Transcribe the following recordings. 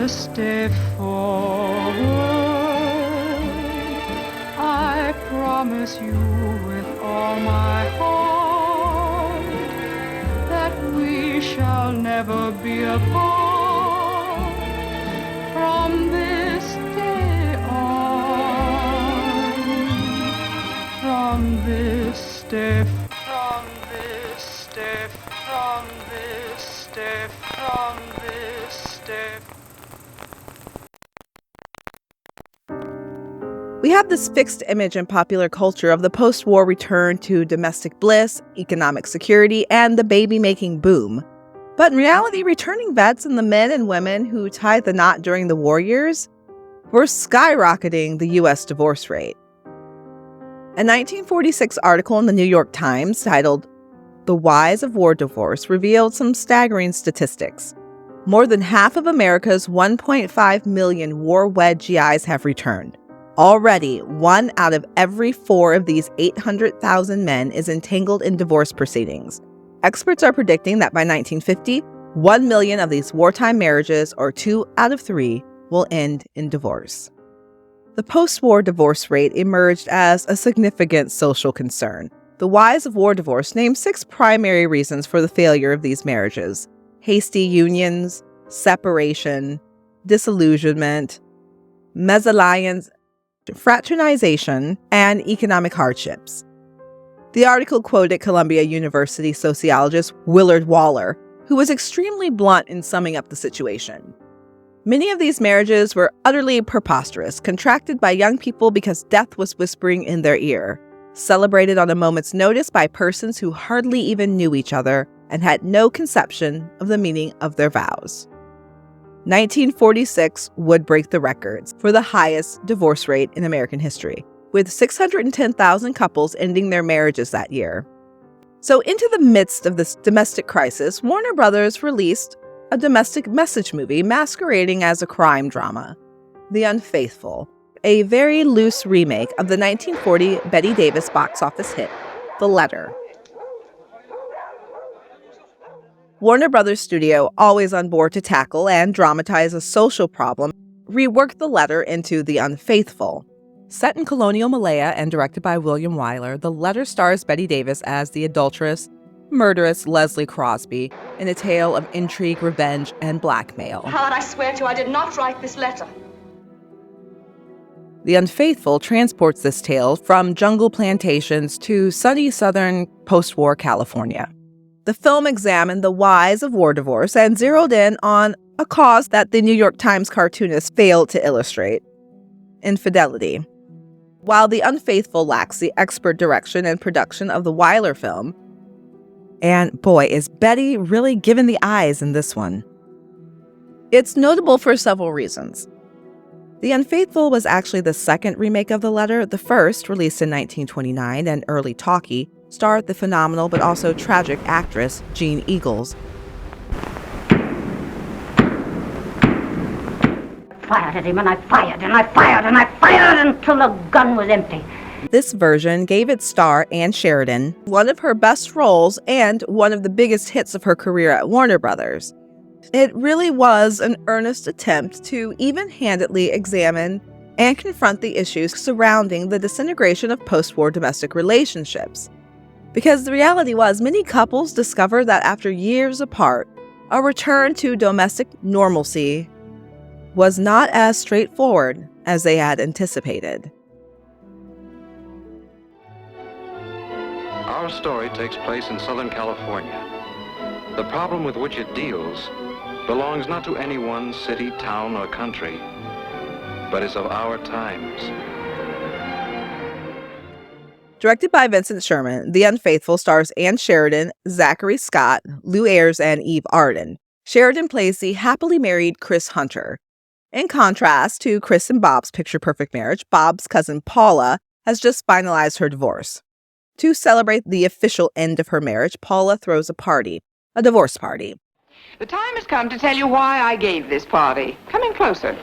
a step forward. I promise you with all my heart that we shall never be apart from this day on. From this step, from this step, from this step, from this step. We have this fixed image in popular culture of the post-war return to domestic bliss, economic security, and the baby-making boom. But in reality, returning vets and the men and women who tied the knot during the war years were skyrocketing the U.S. divorce rate. A 1946 article in the New York Times titled "The Whys of War Divorce" revealed some staggering statistics. More than half of America's 1.5 million war-wed GIs have returned. Already, 1 out of every 4 of these 800,000 men is entangled in divorce proceedings. Experts are predicting that by 1950, 1 million of these wartime marriages, or 2 out of 3, will end in divorce. The post-war divorce rate emerged as a significant social concern. The Whys of War Divorce named 6 primary reasons for the failure of these marriages: hasty unions, separation, disillusionment, mesalliance, fraternization, and economic hardships. The article quoted Columbia University sociologist Willard Waller, who was extremely blunt in summing up the situation. Many of these marriages were utterly preposterous, contracted by young people because death was whispering in their ear, celebrated on a moment's notice by persons who hardly even knew each other and had no conception of the meaning of their vows. 1946 would break the records for the highest divorce rate in American history, with 610,000 couples ending their marriages that year. So into the midst of this domestic crisis, Warner Brothers released a domestic message movie masquerading as a crime drama, The Unfaithful, a very loose remake of the 1940 Bette Davis box office hit, The Letter. Warner Brothers Studio, always on board to tackle and dramatize a social problem, reworked The Letter into The Unfaithful. Set in colonial Malaya and directed by William Wyler, The Letter stars Bette Davis as the adulterous, murderous Leslie Crosby in a tale of intrigue, revenge, and blackmail. Howard, I swear to you, I did not write this letter. The Unfaithful transports this tale from jungle plantations to sunny southern post-war California. The film examined the whys of war divorce and zeroed in on a cause that the New York Times cartoonist failed to illustrate: infidelity. While The Unfaithful lacks the expert direction and production of the Wyler film, and boy, is Betty really given the eyes in this one. It's notable for several reasons. The Unfaithful was actually the second remake of The Letter. The first, released in 1929 and early talkie, starred the phenomenal but also tragic actress Jean Eagles. Fired at him, and I fired, and I fired, and I fired until the gun was empty. This version gave its star, Ann Sheridan, one of her best roles and one of the biggest hits of her career at Warner Brothers. It really was an earnest attempt to even-handedly examine and confront the issues surrounding the disintegration of post-war domestic relationships. Because the reality was, many couples discovered that after years apart, a return to domestic normalcy was not as straightforward as they had anticipated. Our story takes place in Southern California. The problem with which it deals belongs not to any one city, town, or country, but is of our times. Directed by Vincent Sherman, The Unfaithful stars Ann Sheridan, Zachary Scott, Lou Ayres, and Eve Arden. Sheridan plays the happily married Chris Hunter. In contrast to Chris and Bob's picture-perfect marriage, Bob's cousin Paula has just finalized her divorce. To celebrate the official end of her marriage, Paula throws a party, a divorce party. The time has come to tell you why I gave this party. Come in closer.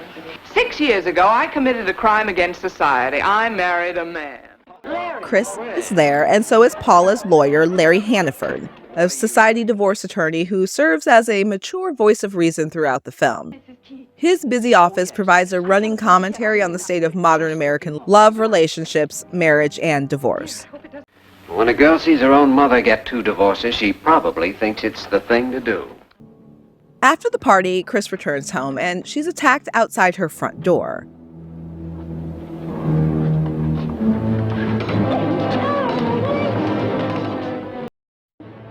6 years ago, I committed a crime against society. I married a man. Chris is there, and so is Paula's lawyer, Larry Hannaford, a society divorce attorney who serves as a mature voice of reason throughout the film. His busy office provides a running commentary on the state of modern American love, relationships, marriage, and divorce. When a girl sees her own mother get 2 divorces, she probably thinks it's the thing to do. After the party, Chris returns home, and she's attacked outside her front door.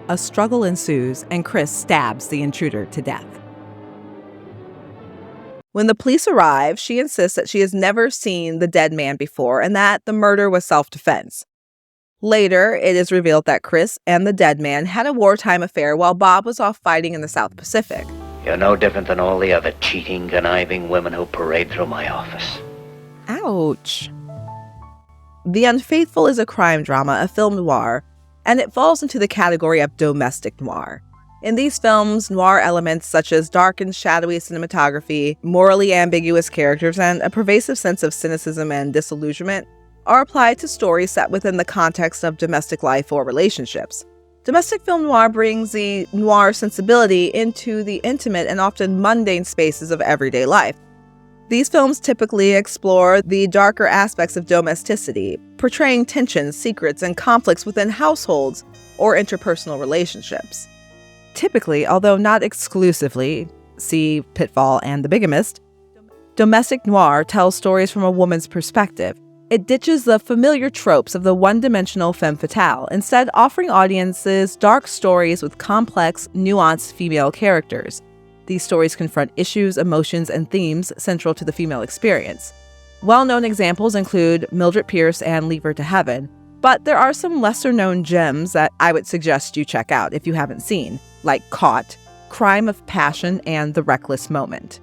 A struggle ensues, and Chris stabs the intruder to death. When the police arrive, she insists that she has never seen the dead man before and that the murder was self-defense. Later, it is revealed that Chris and the dead man had a wartime affair while Bob was off fighting in the South Pacific. You're no different than all the other cheating, conniving women who parade through my office. Ouch. The Unfaithful is a crime drama, a film noir, and it falls into the category of domestic noir. In these films, noir elements such as dark and shadowy cinematography, morally ambiguous characters, and a pervasive sense of cynicism and disillusionment are applied to stories set within the context of domestic life or relationships. Domestic film noir brings the noir sensibility into the intimate and often mundane spaces of everyday life. These films typically explore the darker aspects of domesticity, portraying tensions, secrets, and conflicts within households or interpersonal relationships. Typically, although not exclusively, see Pitfall and The Bigamist, domestic noir tells stories from a woman's perspective. It ditches the familiar tropes of the one-dimensional femme fatale, instead offering audiences dark stories with complex, nuanced female characters. These stories confront issues, emotions, and themes central to the female experience. Well-known examples include Mildred Pierce and Leave Her to Heaven, but there are some lesser-known gems that I would suggest you check out if you haven't seen, like Caught, Crime of Passion, and The Reckless Moment.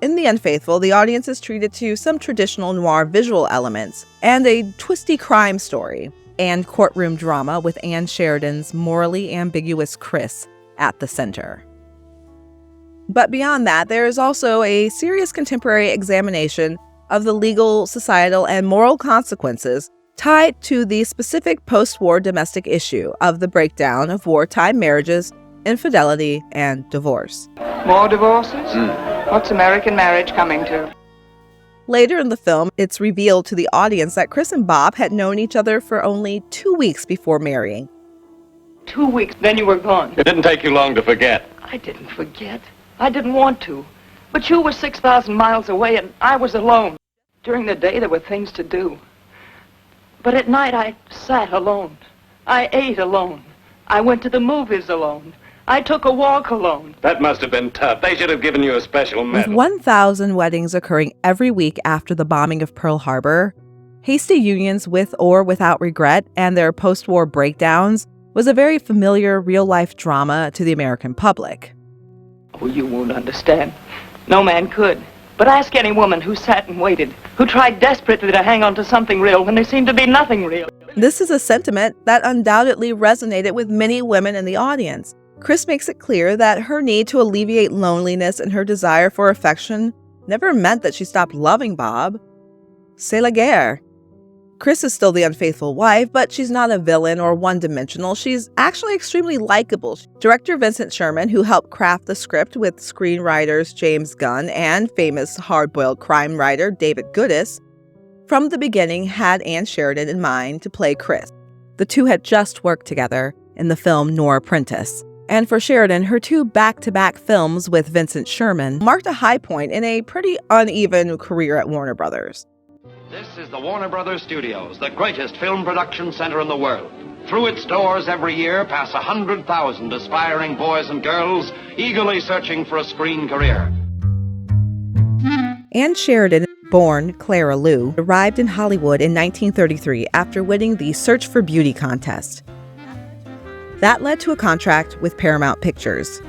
In The Unfaithful, the audience is treated to some traditional noir visual elements and a twisty crime story and courtroom drama with Anne Sheridan's morally ambiguous Chris at the center. But beyond that, there is also a serious contemporary examination of the legal, societal, and moral consequences tied to the specific post-war domestic issue of the breakdown of wartime marriages, infidelity, and divorce. More divorces? What's American marriage coming to? Later in the film, it's revealed to the audience that Chris and Bob had known each other for only 2 weeks before marrying. 2 weeks, then you were gone. It didn't take you long to forget. I didn't forget. I didn't want to. But you were 6,000 miles away and I was alone. During the day, there were things to do. But at night, I sat alone. I ate alone. I went to the movies alone. I took a walk alone. That must have been tough. They should have given you a special With medal. 1,000 weddings occurring every week after the bombing of Pearl Harbor, hasty unions with or without regret and their post-war breakdowns was a very familiar real-life drama to the American public. Oh, you won't understand. No man could. But ask any woman who sat and waited, who tried desperately to hang on to something real when there seemed to be nothing real. This is a sentiment that undoubtedly resonated with many women in the audience. Chris makes it clear that her need to alleviate loneliness and her desire for affection never meant that she stopped loving Bob. C'est la guerre. Chris is still the unfaithful wife, but she's not a villain or one-dimensional. She's actually extremely likable. Director Vincent Sherman, who helped craft the script with screenwriters James Gunn and famous hard-boiled crime writer David Goodis, from the beginning had Anne Sheridan in mind to play Chris. The two had just worked together in the film Noir Apprentice. And for Sheridan, her 2 back-to-back films with Vincent Sherman marked a high point in a pretty uneven career at Warner Brothers. This is the Warner Brothers Studios, the greatest film production center in the world. Through its doors every year pass 100,000 aspiring boys and girls eagerly searching for a screen career. Anne Sheridan, born Clara Lou, arrived in Hollywood in 1933 after winning the Search for Beauty contest. That led to a contract with Paramount Pictures.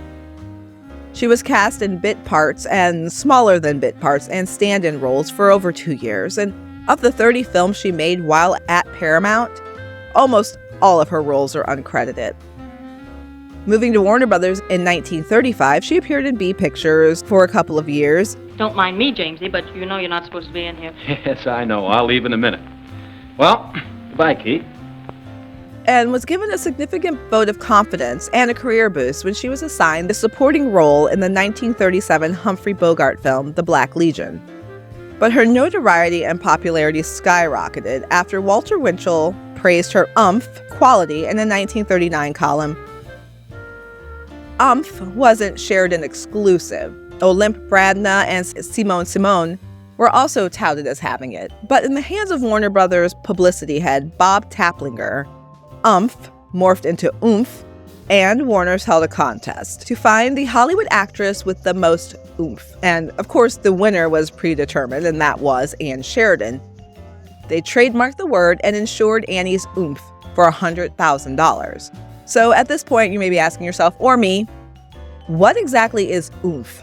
She was cast in bit parts and smaller than bit parts and stand-in roles for over 2 years, and of the 30 films she made while at Paramount, almost all of her roles are uncredited. Moving to Warner Brothers in 1935, she appeared in B Pictures for a couple of years. Don't mind me, Jamesy, but you know you're not supposed to be in here. Yes, I know. I'll leave in a minute. Well, goodbye, Keith. and was given a significant vote of confidence and a career boost when she was assigned the supporting role in the 1937 Humphrey Bogart film, The Black Legion. But her notoriety and popularity skyrocketed after Walter Winchell praised her oomph quality in a 1939 column. Oomph wasn't Sheridan exclusive. Olympe Bradna and Simone were also touted as having it. But in the hands of Warner Brothers publicity head Bob Taplinger, oomph morphed into oomph, and Warner's held a contest to find the Hollywood actress with the most oomph. And of course, the winner was predetermined, and that was Ann Sheridan. They trademarked the word and insured Annie's oomph for $100,000. So at this point, you may be asking yourself, or me, what exactly is oomph?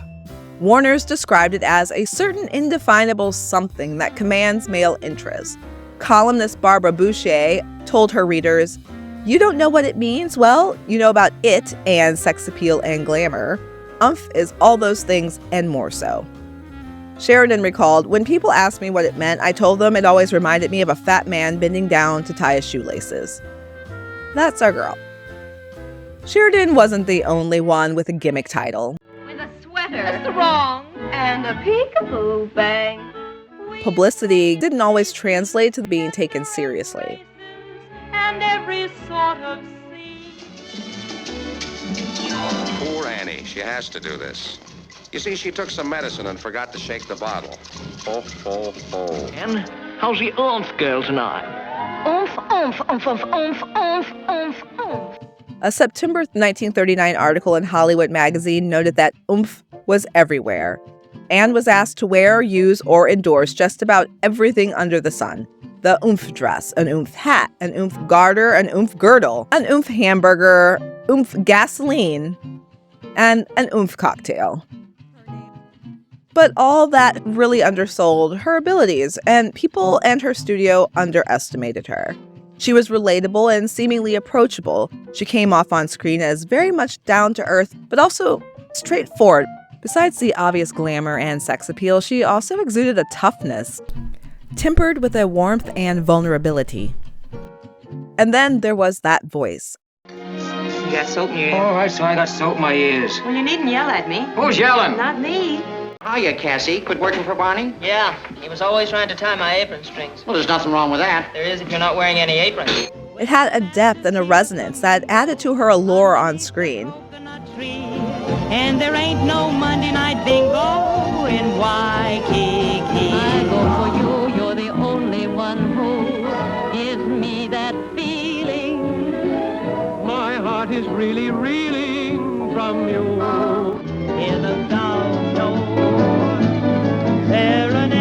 Warner's described it as a certain indefinable something that commands male interest. Columnist Barbara Boucher told her readers, "You don't know what it means? Well, you know about it and sex appeal and glamour. Oomph is all those things and more so." Sheridan recalled, "When people asked me what it meant, I told them it always reminded me of a fat man bending down to tie his shoelaces." That's our girl. Sheridan wasn't the only one with a gimmick title. With a sweater. That's wrong. And a peekaboo bang. Publicity didn't always translate to being taken seriously. And every sort of scene. Poor Annie. She has to do this. You see, she took some medicine and forgot to shake the bottle. And how's the oomph girl tonight? Oomph, oomph, oomph, oomph, oomph, oomph, oomph, oomph. A September 1939 article in Hollywood magazine noted that oomph was everywhere. Anne was asked to wear, use, or endorse just about everything under the sun. The oomph dress, an oomph hat, an oomph garter, an oomph girdle, an oomph hamburger, oomph gasoline, and an oomph cocktail. But all that really undersold her abilities, and people and her studio underestimated her. She was relatable and seemingly approachable. She came off on screen as very much down to earth, but also straightforward. Besides the obvious glamour and sex appeal, she also exuded a toughness, tempered with a warmth and vulnerability. And then there was that voice. You got soap in your ear. All right, so I got soap in my ears. Well, you needn't yell at me. Who's yelling? Not me. Hiya, Cassie. Quit working for Barney? Yeah, he was always trying to tie my apron strings. Well, there's nothing wrong with that. There is if you're not wearing any apron. It had a depth and a resonance that added to her allure on screen. And there ain't no Monday night bingo in Waikiki. I go for you, you're the only one who gives me that feeling. My heart is really reeling from you. Hear the sound of serenade.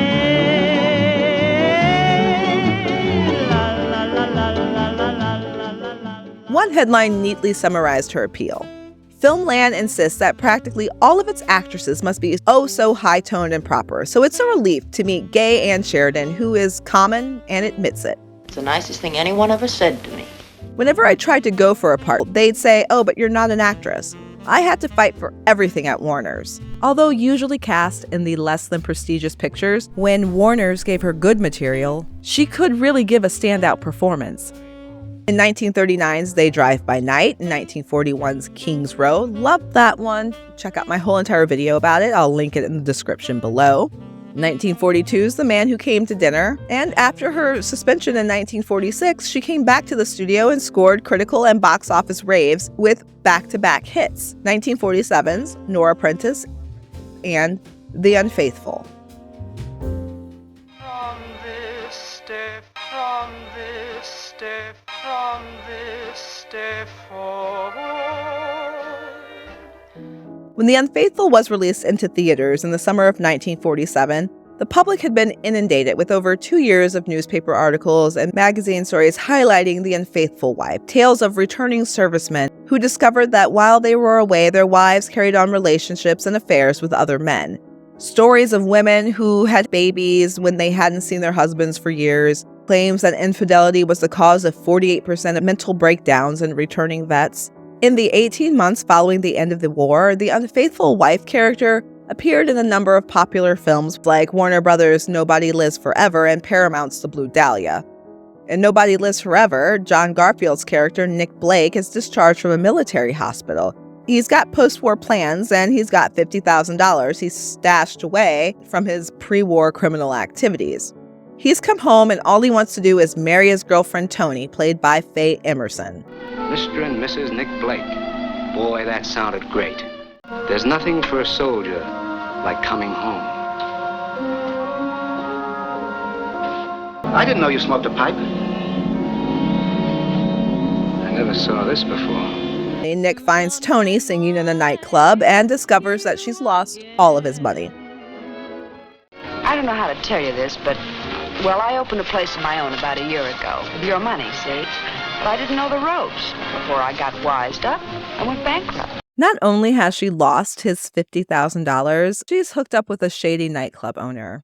La la la la la la la la la. One headline neatly summarized her appeal. Filmland insists that practically all of its actresses must be oh so high-toned and proper, so it's a relief to meet gay Ann Sheridan, who is common and admits it. It's the nicest thing anyone ever said to me. Whenever I tried to go for a part, they'd say, "Oh, but you're not an actress." I had to fight for everything at Warner's. Although usually cast in the less than prestigious pictures, when Warner's gave her good material, she could really give a standout performance. In 1939's They Drive by Night, in 1941's King's Row, loved that one. Check out my whole entire video about it. I'll link it in the description below. 1942's The Man Who Came to Dinner, and after her suspension in 1946, she came back to the studio and scored critical and box office raves with back-to-back hits, 1947's Noir Apprentice and The Unfaithful. From this step, from this step, from this step forward. When The Unfaithful was released into theaters in the summer of 1947, the public had been inundated with over 2 years of newspaper articles and magazine stories highlighting the unfaithful wife, tales of returning servicemen who discovered that while they were away, their wives carried on relationships and affairs with other men. Stories of women who had babies when they hadn't seen their husbands for years, claims that infidelity was the cause of 48% of mental breakdowns in returning vets. In the 18 months following the end of the war, the unfaithful wife character appeared in a number of popular films like Warner Brothers' Nobody Lives Forever and Paramount's The Blue Dahlia. In Nobody Lives Forever, John Garfield's character, Nick Blake, is discharged from a military hospital. He's got post-war plans, and he's got $50,000 he's stashed away from his pre-war criminal activities. He's come home, and all he wants to do is marry his girlfriend, Tony, played by Faye Emerson. Mr. and Mrs. Nick Blake. Boy, that sounded great. There's nothing for a soldier like coming home. I didn't know you smoked a pipe. I never saw this before. Nick finds Tony singing in a nightclub and discovers that she's lost all of his money. I don't know how to tell you this, but, well, I opened a place of my own about a year ago. With your money, see? But I didn't know the ropes. Before I got wised up, I went bankrupt. Not only has she lost his $50,000, she's hooked up with a shady nightclub owner.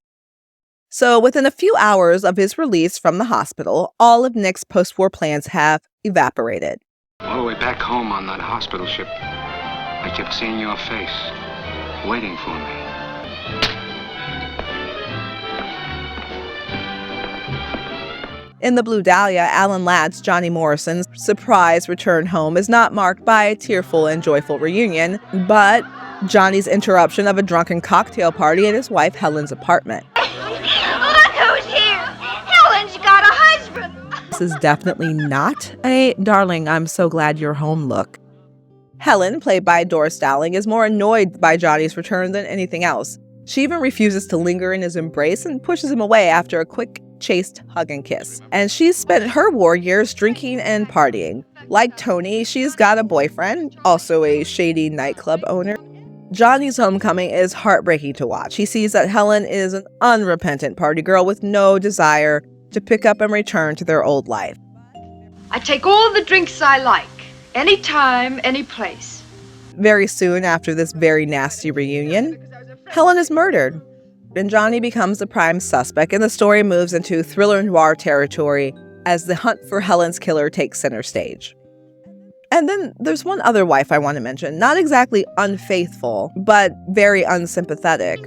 So within a few hours of his release from the hospital, all of Nick's post-war plans have evaporated. All the way back home on that hospital ship, I kept seeing your face, waiting for me. In The Blue Dahlia, Alan Ladd's Johnny Morrison's surprise return home is not marked by a tearful and joyful reunion, but Johnny's interruption of a drunken cocktail party at his wife Helen's apartment. Look who's here! Helen's got a husband! This is definitely not a "darling, I'm so glad you're home" look. Helen, played by Doris Dowling, is more annoyed by Johnny's return than anything else. She even refuses to linger in his embrace and pushes him away after a quick, chaste hug and kiss. And she's spent her war years drinking and partying. Like Tony, she's got a boyfriend, also a shady nightclub owner. Johnny's homecoming is heartbreaking to watch. He sees that Helen is an unrepentant party girl with no desire to pick up and return to their old life. I take all the drinks I like, anytime, any place. Very soon after this very nasty reunion, Helen is murdered, and Johnny becomes the prime suspect, and the story moves into thriller noir territory as the hunt for Helen's killer takes center stage. And then there's one other wife I want to mention, not exactly unfaithful, but very unsympathetic.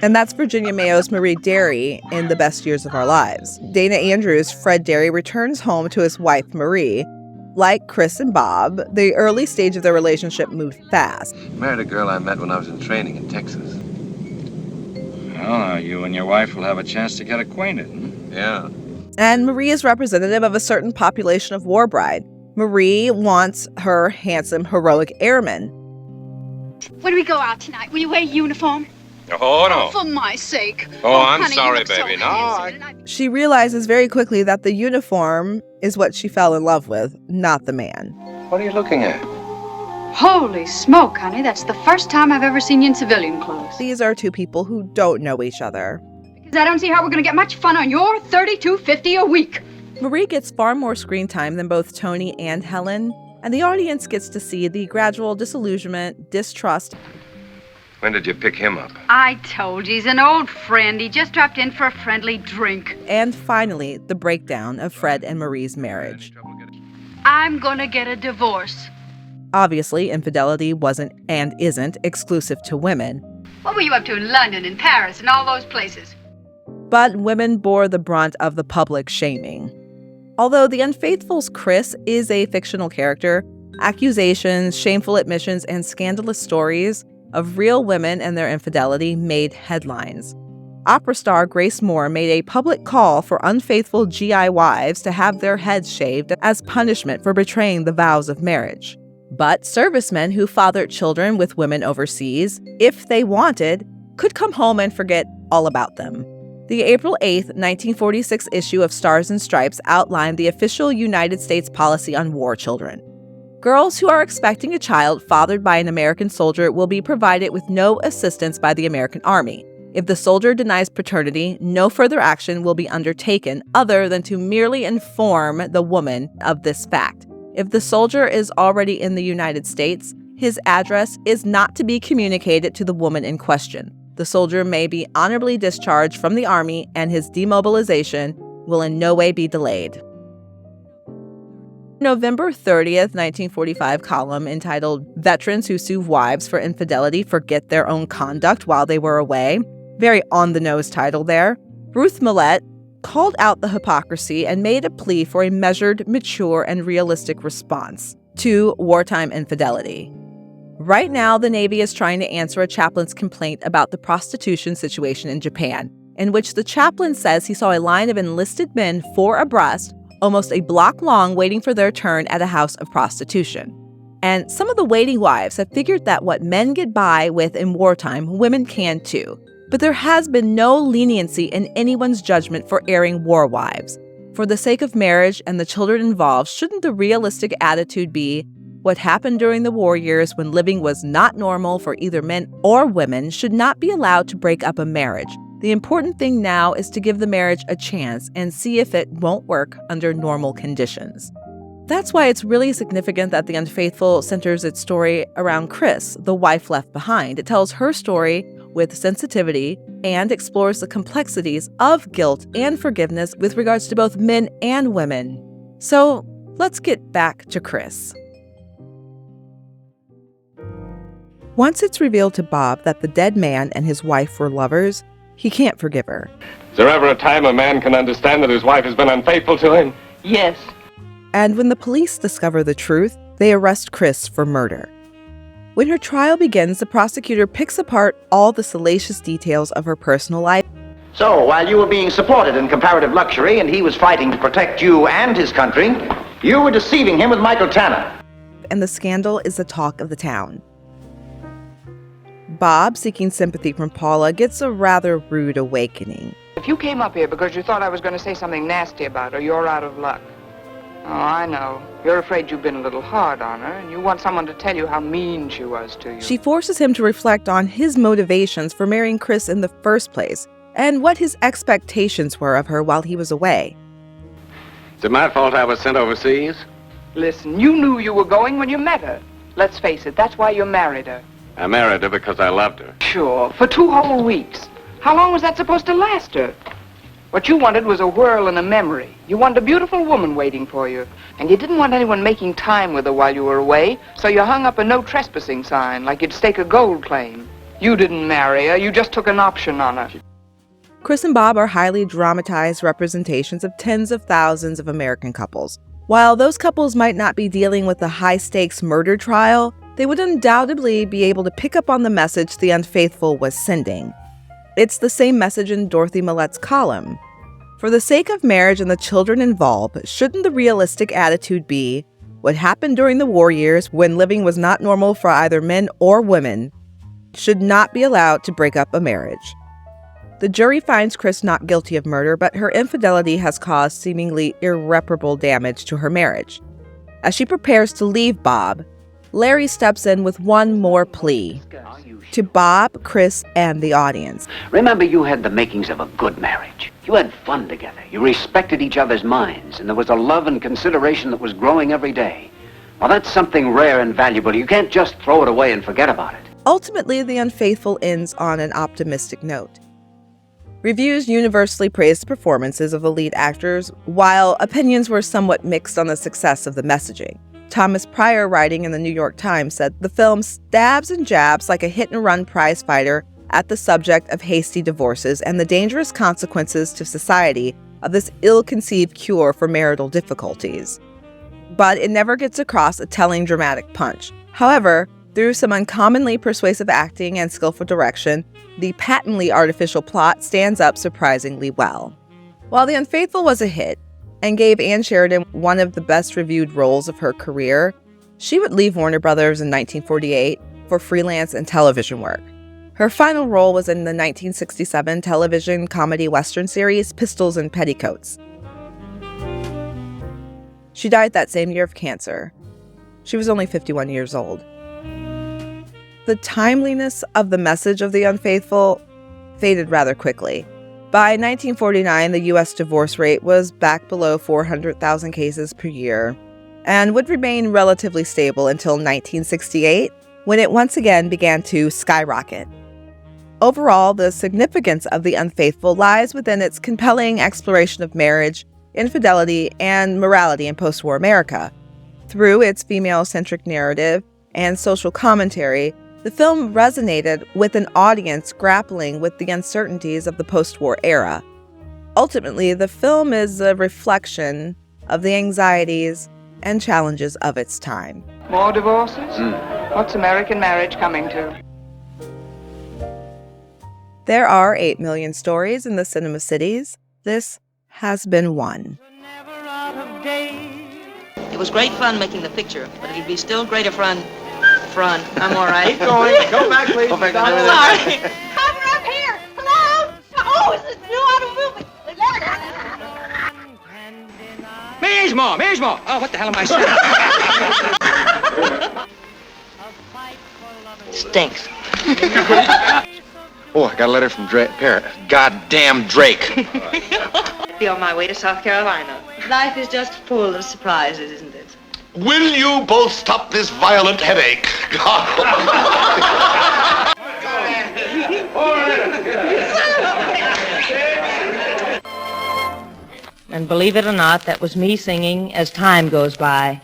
And that's Virginia Mayo's Marie Derry in The Best Years of Our Lives. Dana Andrews' Fred Derry returns home to his wife, Marie. Like Chris and Bob, the early stage of their relationship moved fast. Married a girl I met when I was in training in Texas. Well, you and your wife will have a chance to get acquainted. Yeah. And Marie is representative of a certain population of war bride. Marie wants her handsome, heroic airman. When we go out tonight, will you wear a uniform? Oh, no. For my sake. Oh, I'm honey, sorry, you look baby. so No, handsome. She realizes very quickly that the uniform is what she fell in love with, not the man. What are you looking at? Holy smoke, honey. That's the first time I've ever seen you in civilian clothes. These are two people who don't know each other. Because I don't see how we're going to get much fun on your $32.50 a week. Marie gets far more screen time than both Tony and Helen, and the audience gets to see the gradual disillusionment, distrust. When did you pick him up? I told you, he's an old friend. He just dropped in for a friendly drink. And finally, the breakdown of Fred and Marie's marriage. I'm going to get a divorce. Obviously, infidelity wasn't and isn't exclusive to women. What were you up to in London and Paris and all those places? But women bore the brunt of the public shaming. Although The Unfaithful's Chris is a fictional character, accusations, shameful admissions, and scandalous stories of real women and their infidelity made headlines. Opera star Grace Moore made a public call for unfaithful GI wives to have their heads shaved as punishment for betraying the vows of marriage. But servicemen who fathered children with women overseas, if they wanted, could come home and forget all about them. The April 8, 1946 issue of Stars and Stripes outlined the official United States policy on war children. Girls who are expecting a child fathered by an American soldier will be provided with no assistance by the American Army. If the soldier denies paternity, no further action will be undertaken other than to merely inform the woman of this fact. If the soldier is already in the United States, his address is not to be communicated to the woman in question. The soldier may be honorably discharged from the Army, and his demobilization will in no way be delayed. November 30th, 1945 column entitled "Veterans Who Sue Wives for Infidelity Forget Their Own Conduct While They Were Away." Very on-the-nose title there. Ruth Millett, called out the hypocrisy and made a plea for a measured, mature, and realistic response to wartime infidelity. Right now, the Navy is trying to answer a chaplain's complaint about the prostitution situation in Japan, in which the chaplain says he saw a line of enlisted men 4 abreast, almost a block long, waiting for their turn at a house of prostitution. And some of the waiting wives have figured that what men get by with in wartime, women can too. But there has been no leniency in anyone's judgment for airing war wives. For the sake of marriage and the children involved, shouldn't the realistic attitude be what happened during the war years when living was not normal for either men or women should not be allowed to break up a marriage? The important thing now is to give the marriage a chance and see if it won't work under normal conditions. That's why it's really significant that The Unfaithful centers its story around Chris, the wife left behind. It tells her story with sensitivity and explores the complexities of guilt and forgiveness with regards to both men and women. So let's get back to Chris. Once it's revealed to Bob that the dead man and his wife were lovers, he can't forgive her. Is there ever a time a man can understand that his wife has been unfaithful to him? Yes. And when the police discover the truth, they arrest Chris for murder. When her trial begins, the prosecutor picks apart all the salacious details of her personal life. So, while you were being supported in comparative luxury and he was fighting to protect you and his country, you were deceiving him with Michael Tanner. And the scandal is the talk of the town. Bob, seeking sympathy from Paula, gets a rather rude awakening. If you came up here because you thought I was going to say something nasty about her, you're out of luck. Oh, I know. You're afraid you've been a little hard on her, and you want someone to tell you how mean she was to you. She forces him to reflect on his motivations for marrying Chris in the first place, and what his expectations were of her while he was away. Is it my fault I was sent overseas? Listen, you knew you were going when you met her. Let's face it, that's why you married her. I married her because I loved her. Sure, for 2 whole weeks. How long was that supposed to last her? What you wanted was a whirl and a memory. You wanted a beautiful woman waiting for you. And you didn't want anyone making time with her while you were away, so you hung up a no trespassing sign, like you'd stake a gold claim. You didn't marry her, you just took an option on her. Chris and Bob are highly dramatized representations of tens of thousands of American couples. While those couples might not be dealing with a high-stakes murder trial, they would undoubtedly be able to pick up on the message The Unfaithful was sending. It's the same message in Dorothy Millett's column. For the sake of marriage and the children involved, shouldn't the realistic attitude be what happened during the war years when living was not normal for either men or women should not be allowed to break up a marriage? The jury finds Chris not guilty of murder, but her infidelity has caused seemingly irreparable damage to her marriage. As she prepares to leave Bob, Larry steps in with one more plea to Bob, Chris, and the audience. Remember, you had the makings of a good marriage. You had fun together. You respected each other's minds, and there was a love and consideration that was growing every day. Well, that's something rare and valuable. You can't just throw it away and forget about it. Ultimately, The Unfaithful ends on an optimistic note. Reviews universally praised the performances of the lead actors, while opinions were somewhat mixed on the success of the messaging. Thomas Pryor, writing in the New York Times, said the film stabs and jabs like a hit-and-run prize fighter at the subject of hasty divorces and the dangerous consequences to society of this ill-conceived cure for marital difficulties. But it never gets across a telling dramatic punch. However, through some uncommonly persuasive acting and skillful direction, the patently artificial plot stands up surprisingly well. While The Unfaithful was a hit and gave Ann Sheridan one of the best reviewed roles of her career, she would leave Warner Brothers in 1948 for freelance and television work. Her final role was in the 1967 television comedy western series Pistols and Petticoats. She died that same year of cancer. She was only 51 years old. The timeliness of the message of The Unfaithful faded rather quickly. By 1949, the U.S. divorce rate was back below 400,000 cases per year and would remain relatively stable until 1968, when it once again began to skyrocket. Overall, the significance of The Unfaithful lies within its compelling exploration of marriage, infidelity, and morality in post-war America. Through its female-centric narrative and social commentary, the film resonated with an audience grappling with the uncertainties of the post-war era. Ultimately, the film is a reflection of the anxieties and challenges of its time. More divorces? What's American marriage coming to? There are 8 million stories in the cinema cities. This has been one. It was great fun making the picture, but it'd be still greater fun. I'm all right. Keep going. Go back, please. I'm sorry. Cover up here! Hello? Oh, it's this new automobile. Mismo! Oh, what the hell am I saying? Stinks. Oh, I got a letter from goddamn Drake. Be on my way to South Carolina. Life is just full of surprises, isn't it? Will you both stop this violent headache? And believe it or not, that was me singing As Time Goes By.